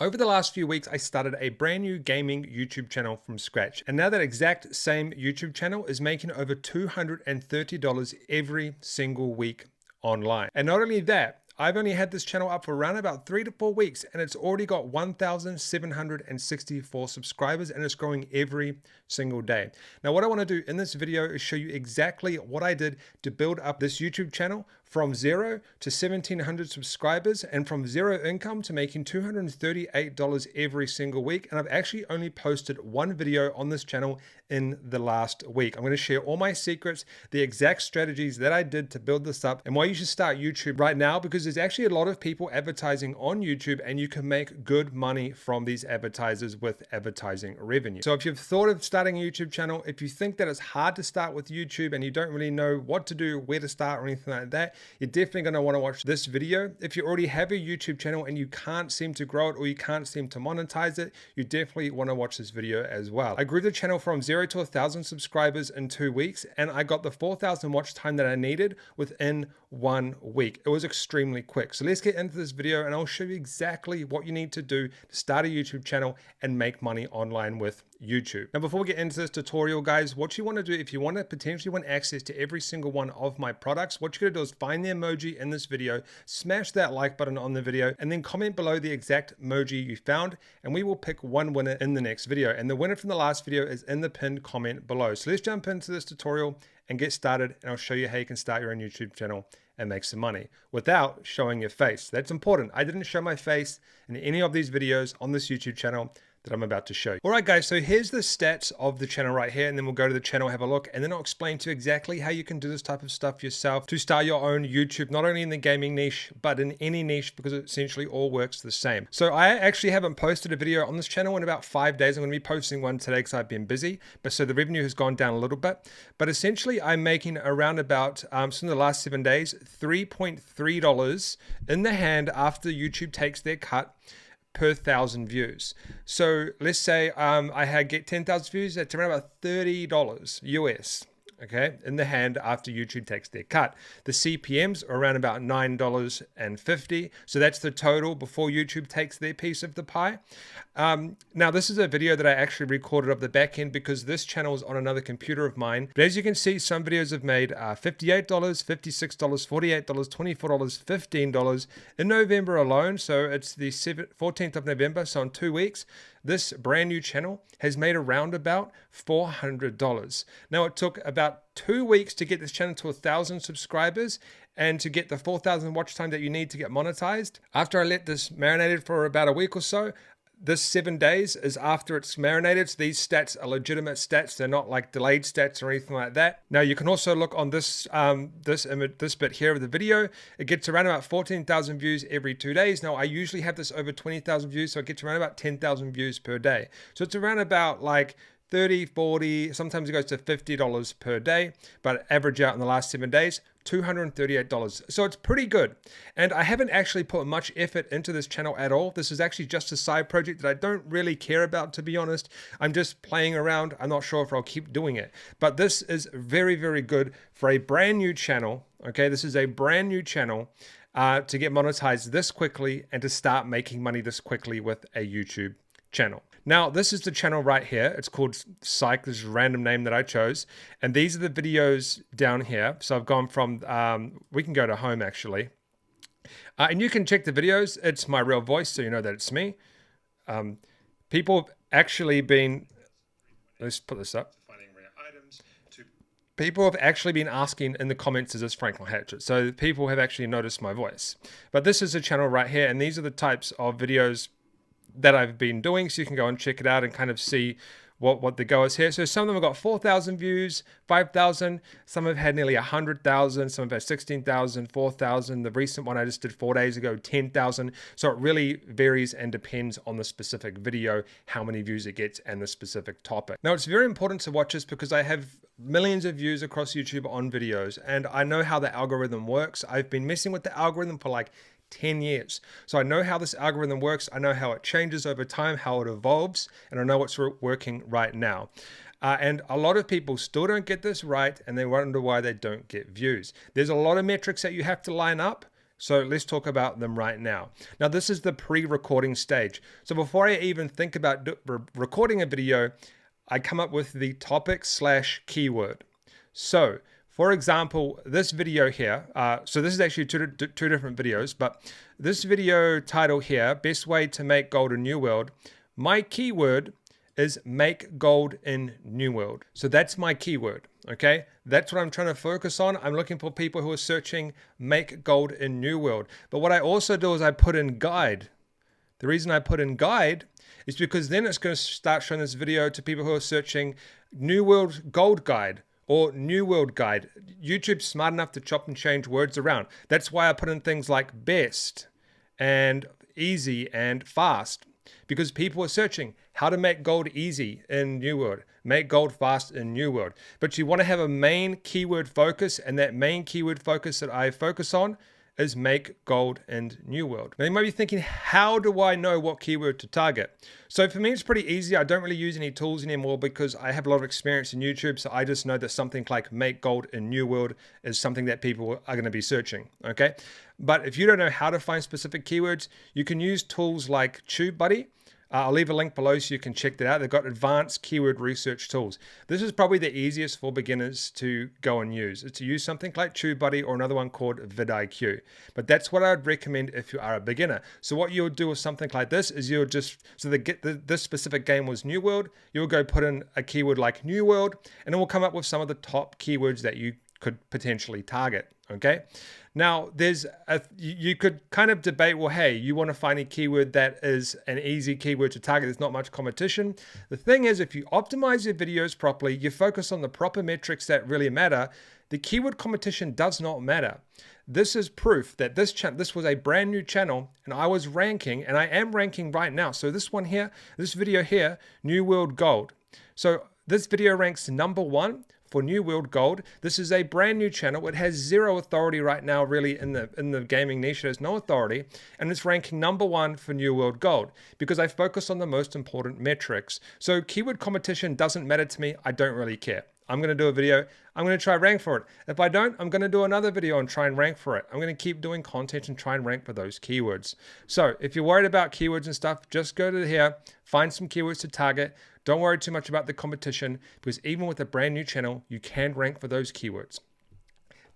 Over the last few weeks, I started a brand new gaming YouTube channel from scratch. And now that exact same YouTube channel is making over $230 every single week online. And not only that, I've only had this channel up for around about 3 to 4 weeks and it's already got 1,764 subscribers and it's growing every single day. Now, what I want to do in this video is show you exactly what I did to build up this YouTube channel from 0 to 1,700 subscribers and from 0 income to making $238 every single week. And I've actually only posted one video on this channel in the last week. I'm going to share all my secrets, the exact strategies that I did to build this up, and why you should start YouTube right now, because there's actually a lot of people advertising on YouTube and you can make good money from these advertisers with advertising revenue. So if you've thought of starting a YouTube channel, if you think that it's hard to start with YouTube and you don't really know what to do, where to start or anything like that, you're definitely going to want to watch this video. If you already have a YouTube channel and you can't seem to grow it or you can't seem to monetize it, you definitely want to watch this video as well. I grew the channel from 0 to 1,000 subscribers in 2 weeks and I got the 4,000 watch time that I needed within 1 week. It was extremely quick. So let's get into this video and I'll show you exactly what you need to do to start a YouTube channel and make money online with YouTube. Now, before we get into this tutorial, guys, what you want to do if you want to potentially want access to every single one of my products, what you're going to do is find the emoji in this video, smash that like button on the video, and then comment below the exact emoji you found, and we will pick one winner in the next video. And the winner from the last video is in the pinned comment below. So let's jump into this tutorial and get started, and I'll show you how you can start your own YouTube channel and make some money without showing your face. That's important. I didn't show my face in any of these videos on this YouTube channel that I'm about to show you. All right, guys, so here's the stats of the channel right here, and then we'll go to the channel, have a look, and then I'll explain to you exactly how you can do this type of stuff yourself to start your own YouTube, not only in the gaming niche, but in any niche, because it essentially all works the same. So I actually haven't posted a video on this channel in about 5 days. I'm going to be posting one today because I've been busy, but so the revenue has gone down a little bit. But essentially, I'm making around about, so in the last 7 days, $3.3 in the hand after YouTube takes their cut per 1,000 views. So let's say I get 10,000 views, that's around about $30 US, okay, in the hand after YouTube takes their cut. The CPMs are around about $9.50. So that's the total before YouTube takes their piece of the pie. Now, this is a video that I actually recorded of the back end because this channel is on another computer of mine. But as you can see, some videos have made $58, $56, $48, $24, $15 in November alone. So it's the 14th of November. So in 2 weeks, this brand new channel has made around about $400. Now, it took about 2 weeks to get this channel to 1,000 subscribers and to get the 4,000 watch time that you need to get monetized. After I let this marinated for about a week or so, this 7 days is after it's marinated. So these stats are legitimate stats. They're not like delayed stats or anything like that. Now you can also look on this this bit here of the video. It gets around about 14,000 views every 2 days. Now I usually have this over 20,000 views, so it gets around about 10,000 views per day. So it's around about like 30, 40, sometimes it goes to $50 per day, but average out in the last 7 days, $238. So it's pretty good. And I haven't actually put much effort into this channel at all. This is actually just a side project that I don't really care about, to be honest. I'm just playing around. I'm not sure if I'll keep doing it, but this is very, very good for a brand new channel. Okay, this is a brand new channel to get monetized this quickly and to start making money this quickly with a YouTube channel. Now, this is the channel right here. It's called Psych. This is a random name that I chose. And these are the videos down here. So I've gone from, we can go to home actually. And you can check the videos. It's my real voice, so you know that it's me. People have actually been, let's put this up. People have actually been asking in the comments, is this Franklin Hatchett? So people have actually noticed my voice. But this is a channel right here. And these are the types of videos that I've been doing, so you can go and check it out and kind of see what the go is here. So some of them have got 4,000 views, 5,000. Some have had nearly 100,000. Some have had 16,000, 4,000. The recent one I just did 4 days ago, 10,000. So it really varies and depends on the specific video, how many views it gets, and the specific topic. Now, it's very important to watch this because I have millions of views across YouTube on videos, and I know how the algorithm works. I've been messing with the algorithm for like 10 years. So I know how this algorithm works. I know how it changes over time, how it evolves, and I know what's working right now. And a lot of people still don't get this right, and they wonder why they don't get views. There's a lot of metrics that you have to line up. So let's talk about them right now. Now, this is the pre-recording stage. So before I even think about recording a video, I come up with the topic/keyword. So for example, this video here, so this is actually two different videos, but this video title here, best way to make gold in New World, my keyword is make gold in New World. So that's my keyword, okay? That's what I'm trying to focus on. I'm looking for people who are searching make gold in New World. But what I also do is I put in guide. The reason I put in guide is because then it's going to start showing this video to people who are searching New World Gold Guide or New World Guide. YouTube's smart enough to chop and change words around. That's why I put in things like best and easy and fast, because people are searching how to make gold easy in New World, make gold fast in New World. But you want to have a main keyword focus, and that main keyword focus that I focus on is make gold in New World. Now you might be thinking, how do I know what keyword to target? So for me, it's pretty easy. I don't really use any tools anymore because I have a lot of experience in YouTube. So I just know that something like make gold in New World is something that people are going to be searching, okay? But if you don't know how to find specific keywords, you can use tools like TubeBuddy. I'll leave a link below so you can check that out. They've got advanced keyword research tools. This is probably the easiest for beginners to go and use. It's to use something like TubeBuddy or another one called vidIQ. But that's what I'd recommend if you are a beginner. So what you'll do with something like this is you'll just, so this specific game was New World, you'll go put in a keyword like New World, and it will come up with some of the top keywords that you could potentially target, okay? Now, you could kind of debate, well, hey, you want to find a keyword that is an easy keyword to target. There's not much competition. The thing is, if you optimize your videos properly, you focus on the proper metrics that really matter, the keyword competition does not matter. This is proof that this was a brand new channel and I was ranking, and I am ranking right now. So this one here, this video here, New World Gold. So this video ranks #1 for New World Gold. This is a brand new channel. It has zero authority right now, really, in the gaming niche. There's no authority, and it's ranking #1 for New World Gold because I focus on the most important metrics. So keyword competition doesn't matter to me. I don't really care. I'm going to do a video. I'm going to try rank for it. If I don't, I'm going to do another video and try and rank for it. I'm going to keep doing content and try and rank for those keywords. So if you're worried about keywords and stuff, just go to here, find some keywords to target. Don't worry too much about the competition, because even with a brand new channel, you can rank for those keywords.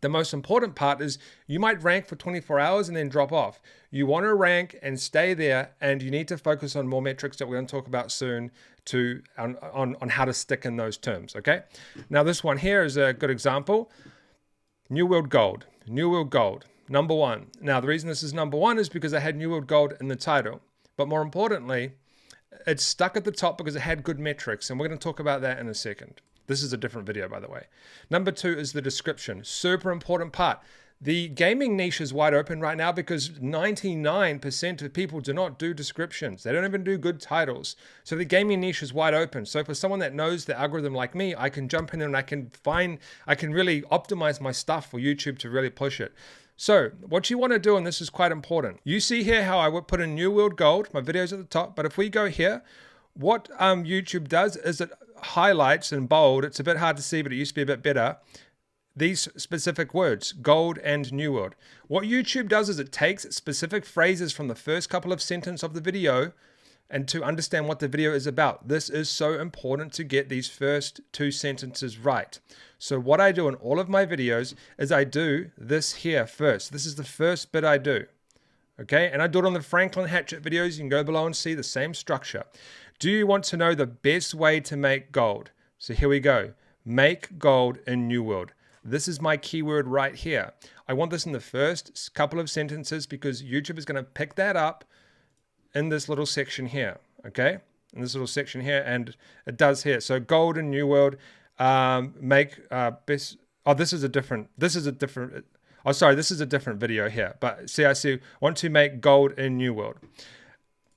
The most important part is you might rank for 24 hours and then drop off. You want to rank and stay there, and you need to focus on more metrics that we're going to talk about soon on how to stick in those terms, okay? Now this one here is a good example. New World Gold, New World Gold, #1. Now the reason this is #1 is because I had New World Gold in the title, but more importantly, it's stuck at the top because it had good metrics, and we're going to talk about that in a second. This is a different video, by the way. #2 is the description. Super important part. The gaming niche is wide open right now because 99% of people do not do descriptions. They don't even do good titles. So the gaming niche is wide open. So for someone that knows the algorithm like me, I can jump in and I can really optimize my stuff for YouTube to really push it. So what you want to do, and this is quite important, you see here how I would put in New World Gold, my video's at the top, but if we go here, what YouTube does is it highlights in bold, it's a bit hard to see, but it used to be a bit better, these specific words, gold and New World. What YouTube does is it takes specific phrases from the first couple of sentences of the video and to understand what the video is about. This is so important to get these first 2 sentences right. So what I do in all of my videos is I do this here first. This is the first bit I do. Okay, and I do it on the Franklin Hatchet videos. You can go below and see the same structure. Do you want to know the best way to make gold? So here we go. Make gold in New World. This is my keyword right here. I want this in the first couple of sentences because YouTube is going to pick that up in this little section here, okay? In this little section here, and it does here. So gold in New World, best. Oh, this is a different video here. But see, I see, want to make gold in New World.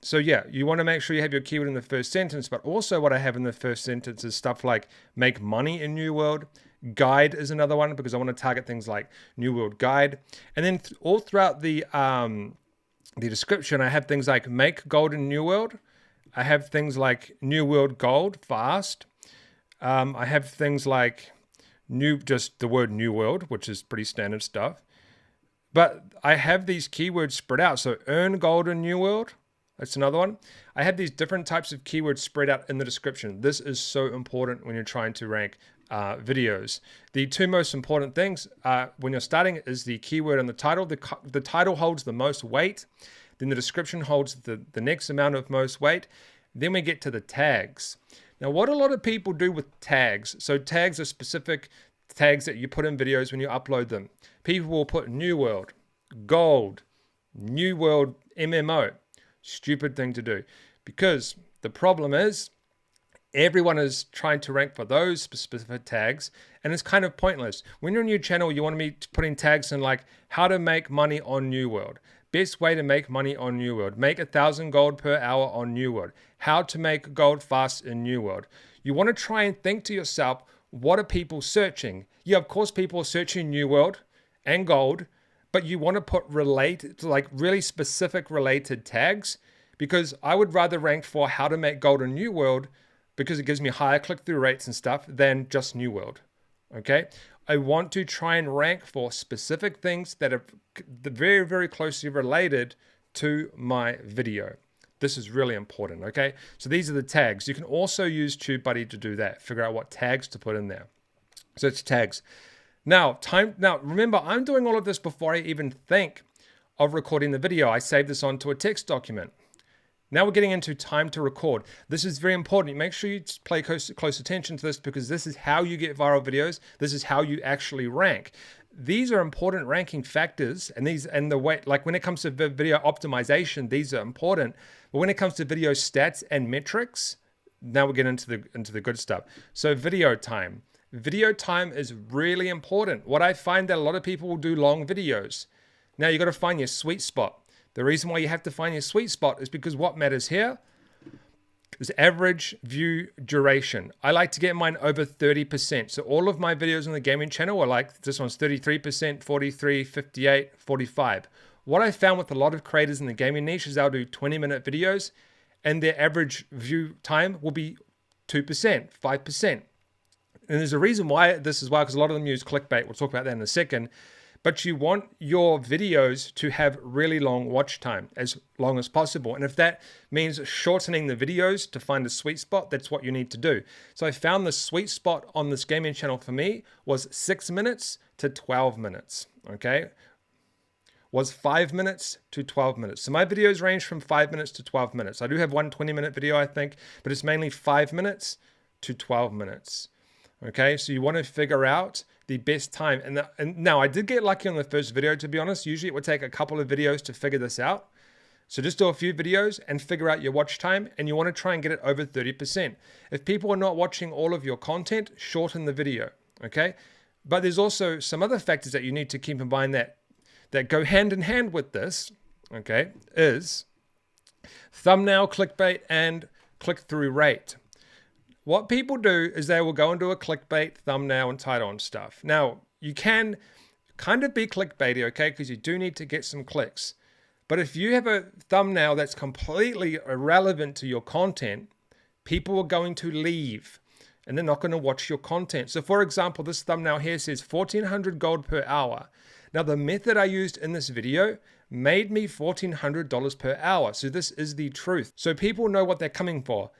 So yeah, you want to make sure you have your keyword in the first sentence, but also what I have in the first sentence is stuff like make money in New World. Guide is another one because I want to target things like New World Guide. And then all throughout the description, I have things like make gold in New World. I have things like New World Gold, fast. I have things like just the word New World, which is pretty standard stuff. But I have these keywords spread out. So earn gold in New World. That's another one. I have these different types of keywords spread out in the description. This is so important when you're trying to rank videos. The two most important things when you're starting is the keyword and the title. The title holds the most weight. Then the description holds the next amount of most weight. Then we get to the tags. Now, what a lot of people do with tags. So tags are specific tags that you put in videos when you upload them. People will put New World, Gold, New World MMO. Stupid thing to do, because the problem is everyone is trying to rank for those specific tags, and it's kind of pointless. When you're a new channel, you want to be putting tags in like how to make money on New World, best way to make money on New World, make 1,000 gold per hour on New World, how to make gold fast in New World. You want to try and think to yourself, what are people searching? Yeah, of course people are searching New World and gold, but you want to put like really specific related tags, because I would rather rank for how to make gold in New World because it gives me higher click-through rates and stuff than just New World. Okay, I want to try and rank for specific things that are very, very closely related to my video. This is really important. Okay, so these are the tags. You can also use TubeBuddy to do that. Figure out what tags to put in there. So it's tags. Now, remember, I'm doing all of this before I even think of recording the video. I save this onto a text document. Now we're getting into time to record. This is very important. Make sure you pay close attention to this, because this is how you get viral videos. This is how you actually rank. These are important ranking factors, and the way, like when it comes to video optimization, these are important. But when it comes to video stats and metrics, now we're getting into the good stuff. So video time. Video time is really important. What I find that a lot of people will do long videos. Now you got to find your sweet spot. The reason why you have to find your sweet spot is because what matters here is average view duration. I like to get mine over 30%. So all of my videos on the gaming channel are like, this one's 33%, 43, 58, 45. What I found with a lot of creators in the gaming niche is they'll do 20-minute videos and their average view time will be 2%, 5%. And there's a reason why this is why, because a lot of them use clickbait. We'll talk about that in a second. But you want your videos to have really long watch time, as long as possible. And if that means shortening the videos to find a sweet spot, that's what you need to do. So I found the sweet spot on this gaming channel for me was 6 minutes to 12 minutes, okay? Was 5 minutes to 12 minutes. So my videos range from 5 minutes to 12 minutes. I do have one 20-minute video, I think, but it's mainly 5 minutes to 12 minutes. Okay, so you want to figure out the best time. And now I did get lucky on the first video, to be honest. Usually it would take a couple of videos to figure this out. So just do a few videos and figure out your watch time, and you want to try and get it over 30%. If people are not watching all of your content, shorten the video, okay? But there's also some other factors that you need to keep in mind that go hand in hand with this, okay, is thumbnail clickbait and click-through rate. What people do is they will go into a clickbait thumbnail and title and stuff. Now, you can kind of be clickbaity, okay, because you do need to get some clicks. But if you have a thumbnail that's completely irrelevant to your content, people are going to leave and they're not going to watch your content. So for example, this thumbnail here says 1,400 gold per hour. Now, the method I used in this video made me $1,400 per hour. So this is the truth. So people know what they're coming for.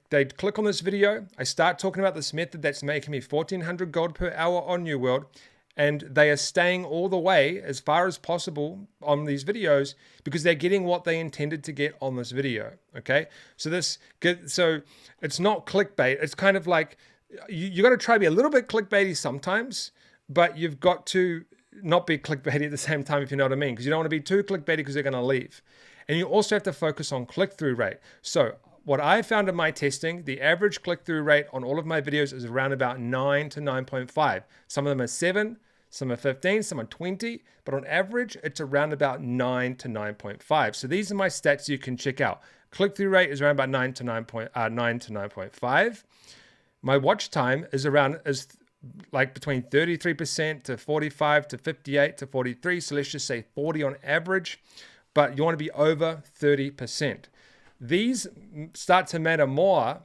They click on this video, I start talking about this method that's making me 1,400 gold per hour on New World, and they are staying all the way as far as possible on these videos because they're getting what they intended to get on this video, okay? So it's not clickbait. It's kind of like, you got to try to be a little bit clickbaity sometimes, but you've got to not be clickbaity at the same time, if you know what I mean, because you don't want to be too clickbaity because they're going to leave. And you also have to focus on click-through rate. So what I found in my testing, the average click-through rate on all of my videos is around about 9 to 9.5. Some of them are 7, some are 15, some are 20, but on average, it's around about 9 to 9.5. So these are my stats you can check out. Click-through rate is around about 9 to 9.5. My watch time is like between 33% to 45 to 58 to 43. So let's just say 40 on average, but you want to be over 30%. These start to matter more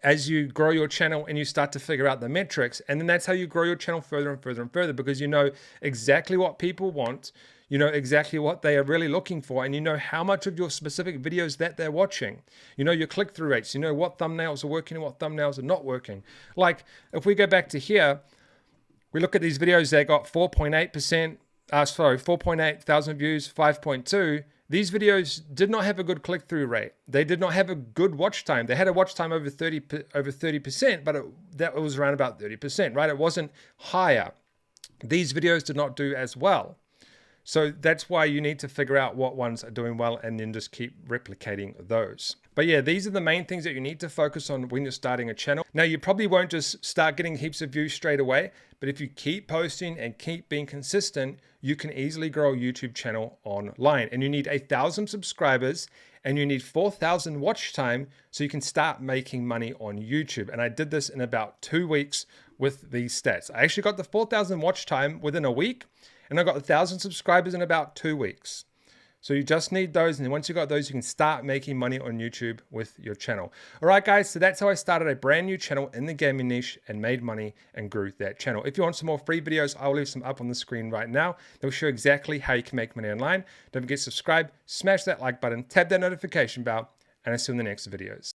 as you grow your channel and you start to figure out the metrics. And then that's how you grow your channel further and further and further, because you know exactly what people want, you know exactly what they are really looking for, and you know how much of your specific videos that they're watching. You know your click-through rates, you know what thumbnails are working and what thumbnails are not working. Like if we go back to here, we look at these videos that got 4.8 thousand views, 5.2. These videos did not have a good click-through rate. They did not have a good watch time. They had a watch time over 30%, but that was around about 30%, right? It wasn't higher. These videos did not do as well. So that's why you need to figure out what ones are doing well and then just keep replicating those. But yeah, these are the main things that you need to focus on when you're starting a channel. Now, you probably won't just start getting heaps of views straight away, but if you keep posting and keep being consistent, you can easily grow a YouTube channel online. And you need 1,000 subscribers and you need 4,000 watch time so you can start making money on YouTube. And I did this in about 2 weeks with these stats. I actually got the 4,000 watch time within a week, and I got 1,000 subscribers in about 2 weeks. So you just need those, and then once you got those, you can start making money on YouTube with your channel. All right, guys, so that's how I started a brand new channel in the gaming niche and made money and grew that channel. If you want some more free videos, I'll leave some up on the screen right now. They'll show exactly how you can make money online. Don't forget to subscribe, smash that like button, tap that notification bell, and I'll see you in the next videos.